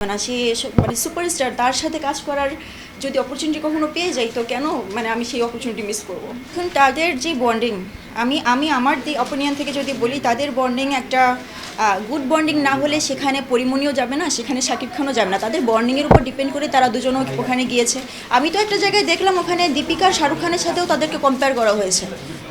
না সে মানে সুপারস্টার, তার সাথে কাজ করার যদি অপরচুনিটি কখনো পেয়ে যাই তো কেন মানে আমি সেই অপরচুনিটি মিস করব। এখন তাদের যে বন্ডিং, আমি আমার অপিনিয়ন থেকে যদি বলি, তাদের বন্ডিং একটা গুড বন্ডিং না হলে সেখানে পরিমণিও যাবে না, সেখানে শাকিব খানও যাবে না। তাদের বন্ডিংয়ের উপর ডিপেন্ড করে তারা দুজনও ওখানে গিয়েছে। আমি তো একটা জায়গায় দেখলাম ওখানে দীপিকা আর শাহরুখ খানের সাথেও তাদেরকে কম্পেয়ার করা হয়েছে।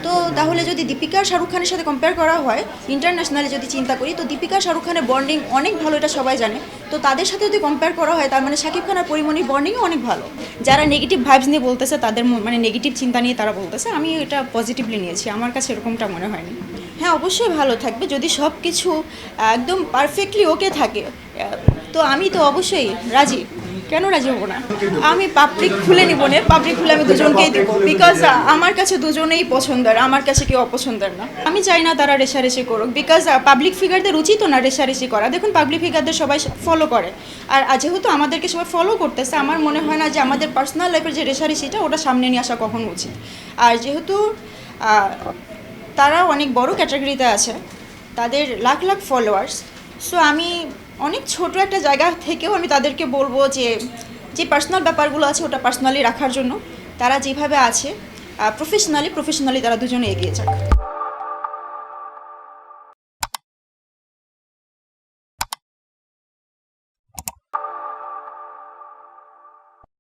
তো তাহলে যদি দীপিকা আর শাহরুখ খানের সাথে কম্পেয়ার করা হয়, ইন্টারন্যাশনালি যদি চিন্তা করি, তো দীপিকা শাহরুখ খানের বন্ডিং অনেক ভালো, এটা সবাই জানে। তো তাদের সাথে যদি কম্পেয়ার করা হয়, তার মানে শাকিব খান আর পরিমণির বন্ডিংও অনেক ভালো। যারা নেগেটিভ ভাইবস নিয়ে বলতেছে, তাদের মানে নেগেটিভ চিন্তা নিয়ে তারা বলতেছে, আমি এটা পজিটিভলি নিয়েছি, আমার কাছে এরকমটা মনে হয়নি। হ্যাঁ, অবশ্যই ভালো থাকবে যদি সব কিছু একদম পারফেক্টলি ওকে থাকে। তো আমি তো অবশ্যই রাজি, কেন রাজি হবো না। আমি পাবলিক খুলে নিব না, পাবলিক খুলে আমি দুজনকেই দেবো, বিকজ আমার কাছে দুজনেই পছন্দের, আমার কাছে কেউ অপছন্দের না। আমি চাই না তারা রেশারেশি করুক, বিকজ পাবলিক ফিগারদের উচিত না রেশারেশি করা। দেখুন, পাবলিক ফিগারদের সবাই ফলো করে, আর যেহেতু আমাদেরকে সবাই ফলো করতেছে, আমার মনে হয় না যে আমাদের পার্সোনাল লাইফের যে রেশারেশিটা ওটা সামনে নিয়ে আসা কখনো উচিত। আর যেহেতু তারা অনেক বড় ক্যাটাগরিতে আছে, তাদের লাখ লাখ ফলোয়ার্স, সো আমি অনেক ছোট একটা জায়গা থেকেও আমি তাদেরকে বলবো যে যে পার্সোনাল ব্যাপারগুলো আছে ওটা পার্সোনালি রাখার জন্য। তারা যেভাবে আছে প্রফেশনালি তারা দুজনে এগিয়ে যাক।